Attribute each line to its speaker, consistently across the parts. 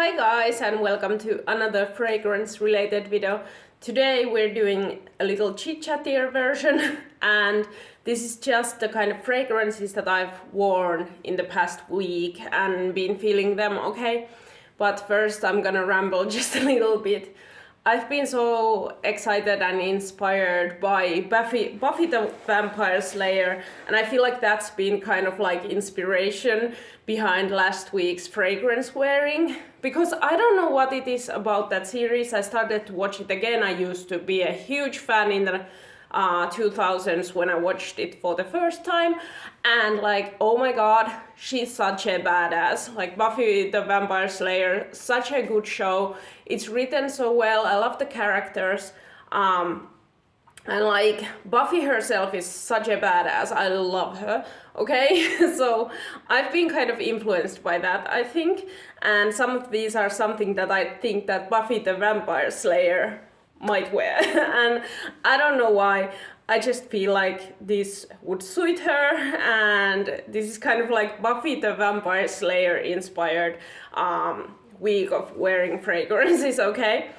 Speaker 1: Hi guys, and welcome to another fragrance related video. Today we're doing a little chit-chattier version and this is just the kind of fragrances that I've worn in the past week and been feeling them okay. But first I'm gonna ramble just a little bit. I've been so excited and inspired by Buffy the Vampire Slayer, and I feel like that's been kind of like inspiration behind last week's fragrance wearing, because I don't know what it is about that series. I started to watch it again. I used to be a huge fan in the 2000s when I watched it for the first time, and like, oh my god, she's such a badass. Like Buffy the Vampire Slayer, such a good show. It's written so well. I love the characters, and like Buffy herself is such a badass. I love her. Okay, so I've been kind of influenced by that, I think, and some of these are something that I think that Buffy the Vampire Slayer might wear and I don't know why. I just feel like this would suit her, and this is kind of like Buffy the Vampire Slayer inspired week of wearing fragrances, okay?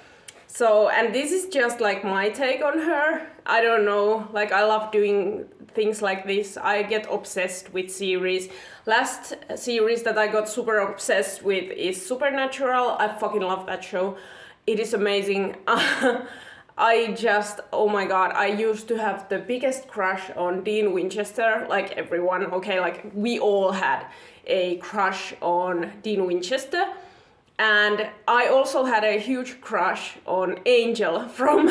Speaker 1: So, and this is just like my take on her. I don't know, like I love doing things like this. I get obsessed with series. Last series that I got super obsessed with is Supernatural. I fucking love that show. It is amazing. I just, oh my god, I used to have the biggest crush on Dean Winchester, like everyone, okay, like we all had a crush on Dean Winchester. And I also had a huge crush on Angel from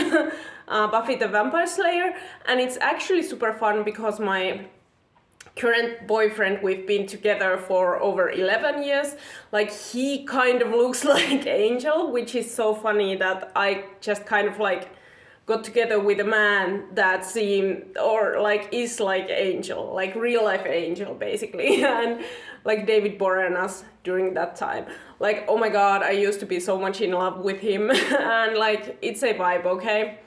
Speaker 1: Buffy the Vampire Slayer, and it's actually super fun because my current boyfriend, we've been together for over 11 years, like he kind of looks like Angel, which is so funny that I just kind of like got together with a man that seemed or like is like Angel, like real life Angel basically, and like David Boreanaz during that time. Like, oh my god, I used to be so much in love with him and like it's a vibe, okay?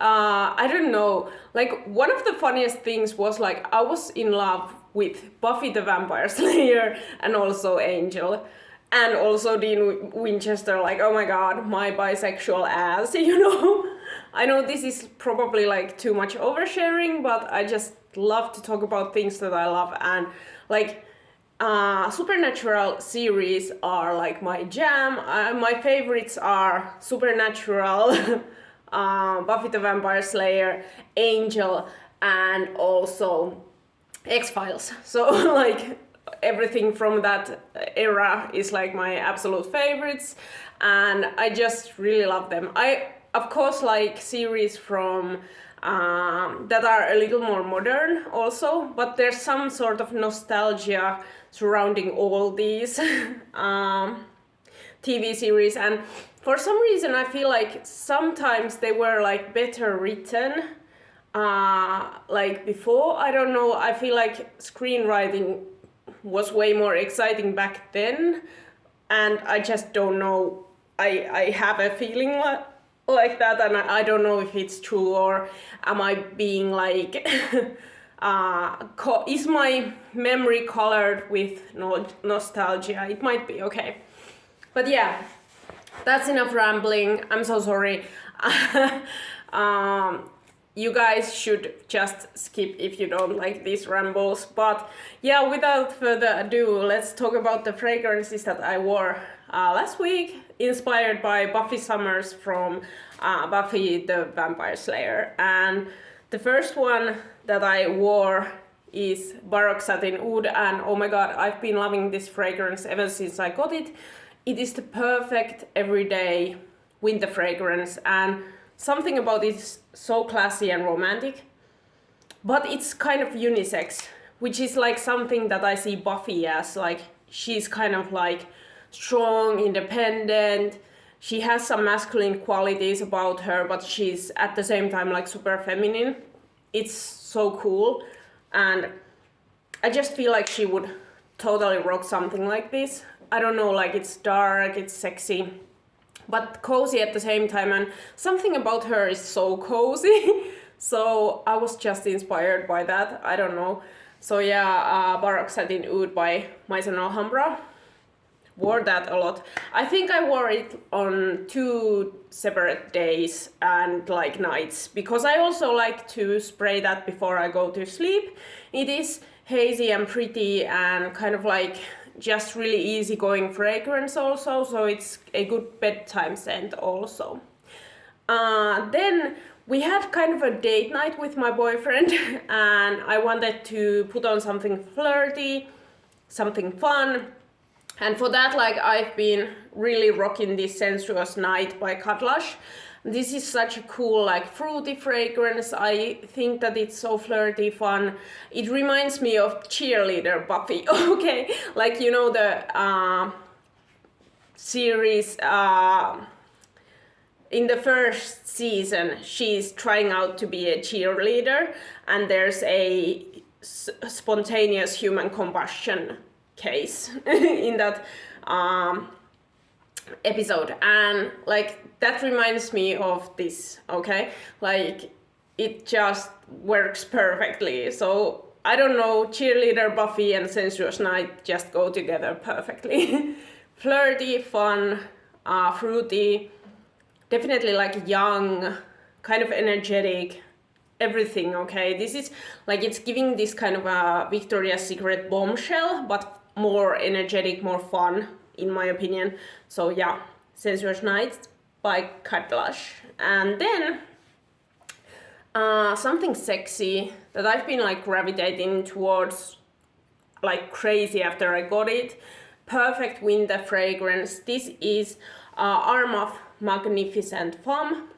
Speaker 1: I don't know, like one of the funniest things was like I was in love with Buffy the Vampire Slayer and also Angel and also Dean Winchester. Like, oh my god, my bisexual ass, you know? I know this is probably like too much oversharing, but I just love to talk about things that I love, and like Supernatural series are like my jam. My favorites are Supernatural, Buffy the Vampire Slayer, Angel, and also X-Files. So like everything from that era is like my absolute favorites, and I just really love them. I of course like series from that are a little more modern also, but there's some sort of nostalgia surrounding all these TV series, and for some reason I feel like sometimes they were like better written like before. I don't know, I feel like screenwriting was way more exciting back then, and I just don't know, I have a feeling like that, and I don't know if it's true, or am I being like is my memory colored with nostalgia? It might be, okay. But yeah, that's enough rambling. I'm so sorry. You guys should just skip if you don't like these rambles. But yeah, without further ado, let's talk about the fragrances that I wore last week, inspired by Buffy Summers from Buffy the Vampire Slayer. And the first one that I wore is Baroque Satin Oud, and oh my god, I've been loving this fragrance ever since I got it. It is the perfect everyday winter fragrance, and something about it is so classy and romantic, but it's kind of unisex, which is like something that I see Buffy as. Like, she's kind of like strong, independent, she has some masculine qualities about her, but she's at the same time like super feminine. It's so cool, and I just feel like she would totally rock something like this. I don't know, like it's dark, it's sexy, but cozy at the same time, and something about her is so cozy. So I was just inspired by that, I don't know. So yeah, Baroque Satin Oud by Maison Alhambra. wore that a lot. I think I wore it on 2 separate days and like nights, because I also like to spray that before I go to sleep. It is hazy and pretty and kind of like just really easygoing fragrance also, so it's a good bedtime scent also. Then we had kind of a date night with my boyfriend and I wanted to put on something flirty, something fun. And for that, like, I've been really rocking this Sensuos Night by Khadlaj. This is such a cool, like, fruity fragrance. I think that it's so flirty, fun. It reminds me of cheerleader Buffy. Okay, like, you know, the series, in the first season, she's trying out to be a cheerleader, and there's a spontaneous human combustion case in that episode, and like that reminds me of this. Okay, like it just works perfectly. So I don't know, cheerleader Buffy and Sensuous Night just go together perfectly. Flirty, fun, fruity, definitely like young, kind of energetic, everything. Okay, this is like, it's giving this kind of a Victoria's Secret bombshell, but more energetic, more fun, in my opinion. So yeah, Sensuous Night by Khadlaj. And then something sexy that I've been like gravitating towards like crazy after I got it. Perfect winter fragrance. This is Armaf Magnificent Femme.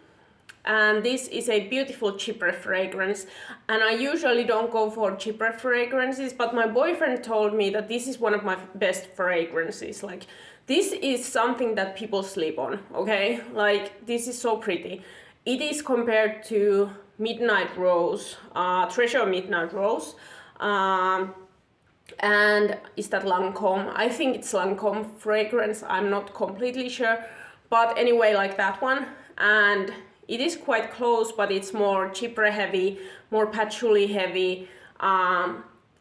Speaker 1: And this is a beautiful cheaper fragrance, and I usually don't go for cheaper fragrances, but my boyfriend told me that this is one of my best fragrances. Like, this is something that people sleep on, okay? Like, this is so pretty. It is compared to Midnight Rose, Treasure Midnight Rose, and is that Lancome? I think it's Lancome fragrance, I'm not completely sure, but anyway, like that one. And it is quite close, but it's more chypre heavy, more patchouli heavy.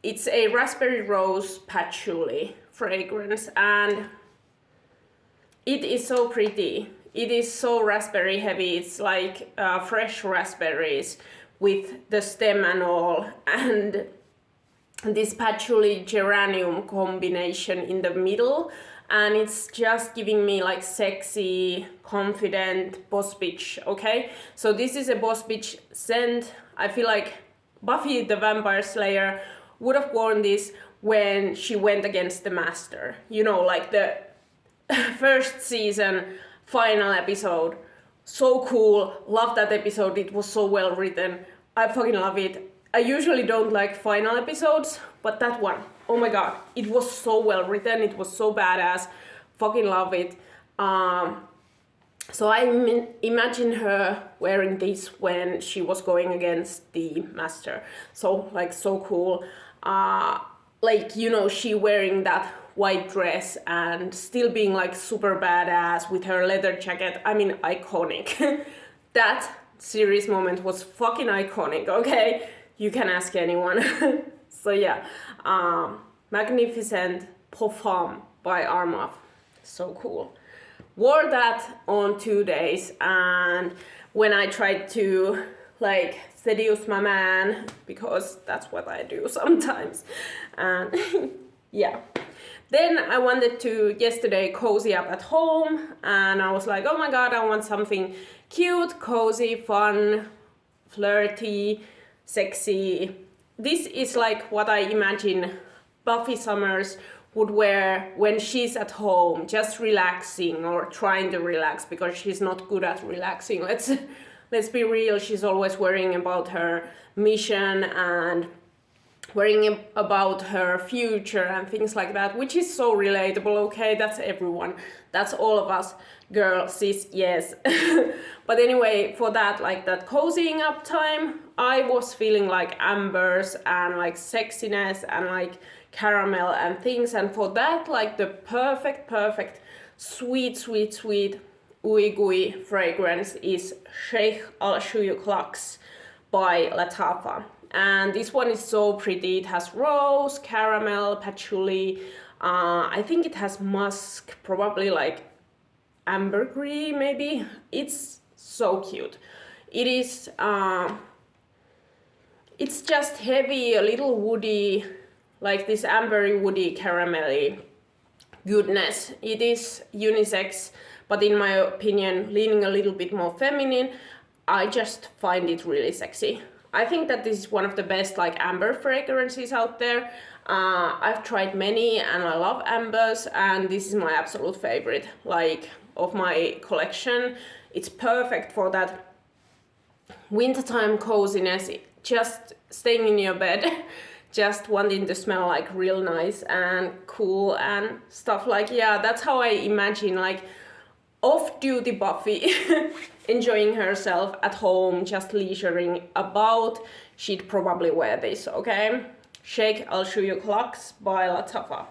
Speaker 1: It's a raspberry rose patchouli fragrance, and it is so pretty. It is so raspberry heavy. It's like fresh raspberries with the stem and all, and this patchouli geranium combination in the middle. And it's just giving me like sexy, confident boss bitch, okay? So this is a boss bitch scent. I feel like Buffy the Vampire Slayer would have worn this when she went against the Master. You know, like the first season final episode. So cool, love that episode, it was so well written. I fucking love it. I usually don't like final episodes, but that one, oh my god, it was so well written, it was so badass, fucking love it. So I imagine her wearing this when she was going against the Master. So like, so cool. Like, you know, she wearing that white dress and still being like super badass with her leather jacket. I mean, iconic. That series moment was fucking iconic, okay? You can ask anyone. So yeah, Magnificent Femme by Armaf. So cool. Wore that on 2 days, and when I tried to like seduce my man, because that's what I do sometimes, and yeah. Then I wanted to yesterday cozy up at home, and I was like, oh my god, I want something cute, cozy, fun, flirty, sexy. This is like what I imagine Buffy Summers would wear when she's at home, just relaxing or trying to relax, because she's not good at relaxing. Let's be real, she's always worrying about her mission and worrying about her future and things like that, which is so relatable, okay? That's everyone. That's all of us. Girl, sis, yes. But anyway, for that, like that cozying up time, I was feeling like ambers and like sexiness and like caramel and things. And for that, like the perfect, sweet, ooey gooey fragrance is Sheik Shuyuk Luxe by Lattafa. And this one is so pretty. It has rose, caramel, patchouli, I think it has musk, probably like ambergris maybe. It's so cute. It is, it's just heavy, a little woody, like this ambery woody caramelly goodness. It is unisex, but in my opinion, leaning a little bit more feminine. I just find it really sexy. I think that this is one of the best like amber fragrances out there. I've tried many and I love ambers, and this is my absolute favorite like of my collection. It's perfect for that wintertime coziness, just staying in your bed, just wanting to smell like real nice and cool and stuff. Like, yeah, that's how I imagine like off-duty Buffy enjoying herself at home, just leisuring about. She'd probably wear this, okay? Sheik Shuyuk Luxe by Lattafa.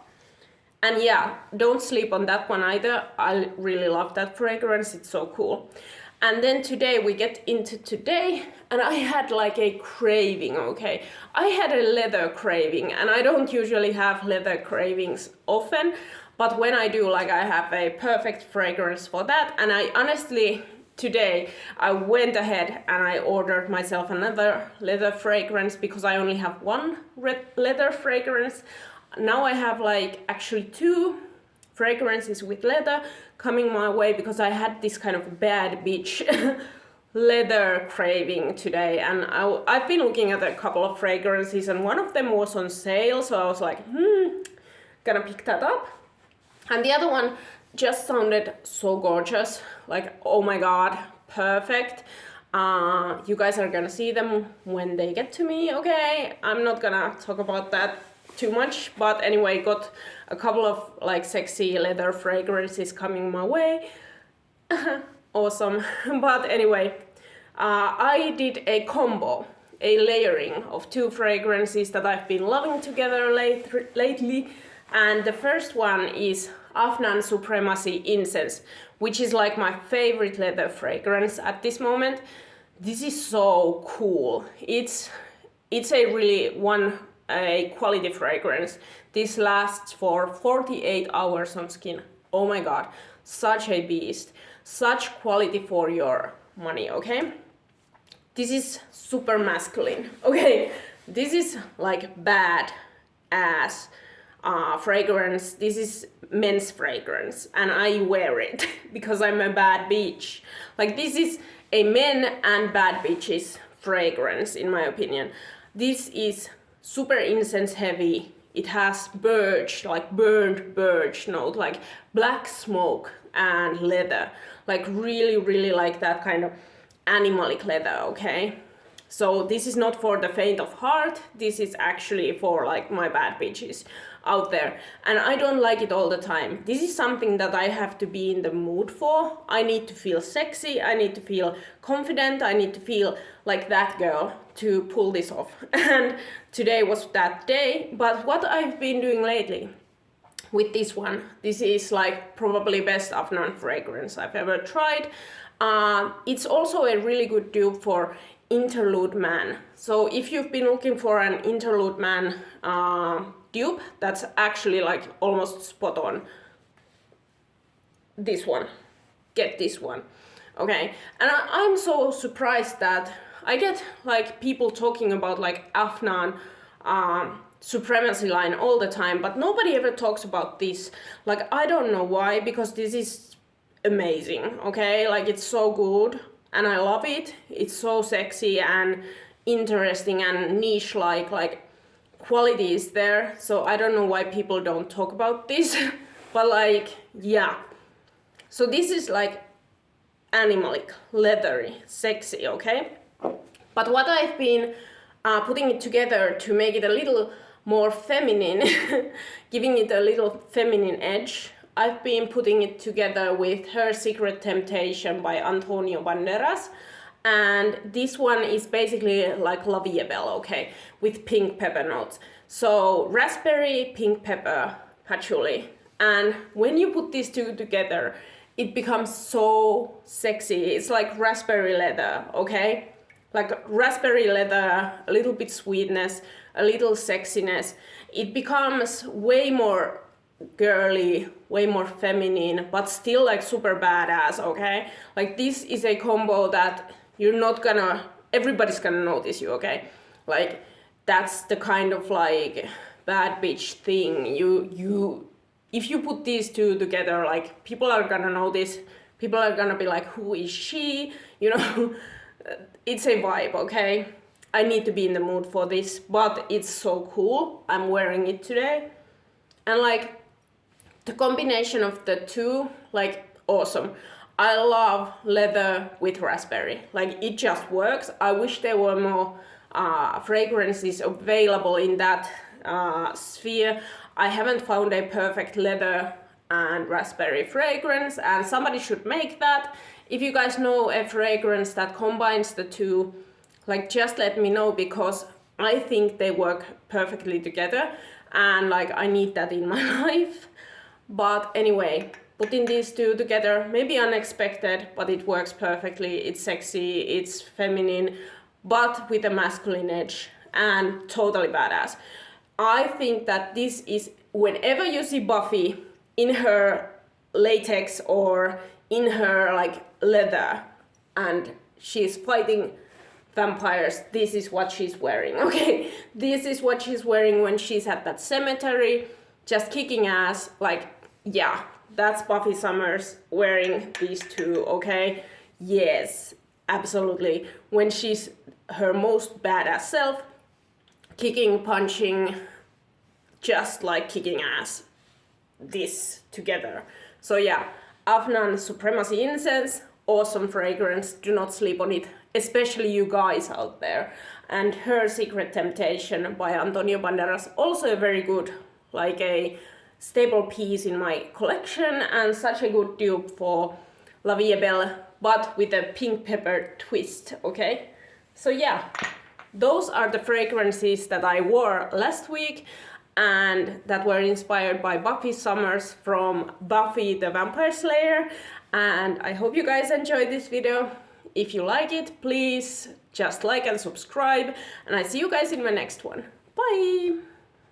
Speaker 1: And yeah, don't sleep on that one either. I really love that fragrance, it's so cool. And then today we get into today, and I had like a craving, okay? I had a leather craving, and I don't usually have leather cravings often, but when I do, like, I have a perfect fragrance for that. And I honestly, today, I went ahead and I ordered myself another leather fragrance because I only have one leather fragrance. Now I have like actually 2 fragrances with leather coming my way because I had this kind of bad bitch leather craving today. And I've been looking at a couple of fragrances and one of them was on sale, so I was like, gonna pick that up. And the other one just sounded so gorgeous, like, oh my god, perfect. You guys are gonna see them when they get to me, okay? I'm not gonna talk about that too much, but anyway, got a couple of like sexy leather fragrances coming my way. Awesome. But anyway, I did a combo, a layering of 2 fragrances that I've been loving together lately. And the first one is Afnan Supremacy Incense, which is like my favorite leather fragrance at this moment. This is so cool. It's a really a quality fragrance. This lasts for 48 hours on skin. Oh my god, such a beast. Such quality for your money, okay? This is super masculine, okay? This is like bad ass fragrance. This is men's fragrance and I wear it because I'm a bad bitch. Like, this is a men and bad bitches fragrance in my opinion. This is super incense heavy. It has birch, like burned birch note, like black smoke and leather, like really like that kind of animalic leather, okay? So this is not for the faint of heart. This is actually for like my bad bitches out there. And I don't like it all the time. This is something that I have to be in the mood for. I need to feel sexy. I need to feel confident. I need to feel like that girl to pull this off. And today was that day. But what I've been doing lately with this one, this is like probably best Afnan fragrance I've ever tried. It's also a really good dupe for interlude man. So if you've been looking for an interlude man dupe, that's actually like almost spot on. This one, get this one, okay? And I'm so surprised that I get like people talking about like Afnan Supremacy line all the time, but nobody ever talks about this. Like, I don't know why, because this is amazing, okay? Like, it's so good and I love it. It's so sexy and interesting and niche, like quality is there. So I don't know why people don't talk about this. But like, yeah. So this is like animalic, leathery, sexy, okay? But what I've been putting it together to make it a little more feminine, giving it a little feminine edge, I've been putting it together with Her Secret Temptation by Antonio Banderas. And this one is basically like La Vie Belle, okay, with pink pepper notes. So raspberry, pink pepper, patchouli. And when you put these two together, it becomes so sexy. It's like raspberry leather, okay? Like raspberry leather, a little bit sweetness, a little sexiness. It becomes way more girly, way more feminine, but still like super badass, okay? Like this is a combo that you're not gonna, everybody's gonna notice you, okay? Like that's the kind of like bad bitch thing. If you put these two together, like people are gonna notice, people are gonna be like, who is she? You know, it's a vibe, okay? I need to be in the mood for this, but it's so cool. I'm wearing it today. And like the combination of the two, like awesome. I love leather with raspberry. Like it just works. I wish there were more fragrances available in that sphere. I haven't found a perfect leather and raspberry fragrance, and somebody should make that. If you guys know a fragrance that combines the two, like just let me know, because I think they work perfectly together and like I need that in my life. But anyway, putting these two together, maybe unexpected, but it works perfectly. It's sexy, it's feminine, but with a masculine edge, and totally badass. I think that this is, whenever you see Buffy in her latex or in her like leather and she's fighting vampires, this is what she's wearing, okay? This is what she's wearing when she's at that cemetery, just kicking ass. Like, yeah, that's Buffy Summers wearing these two, okay? Yes, absolutely. When she's her most badass self, kicking, punching, just like kicking ass. This together. So yeah, Afnan Supremacy Incense, awesome fragrance, do not sleep on it, especially you guys out there. And her Secret Temptation by Antonio Banderas, also a very good, like a staple piece in my collection, and such a good dupe for La Vie est Belle, but with a pink pepper twist, okay? So yeah, those are the fragrances that I wore last week and that were inspired by Buffy Summers from Buffy the Vampire Slayer. And I hope you guys enjoyed this video. If you like it, please just like and subscribe, and I see you guys in my next one. Bye!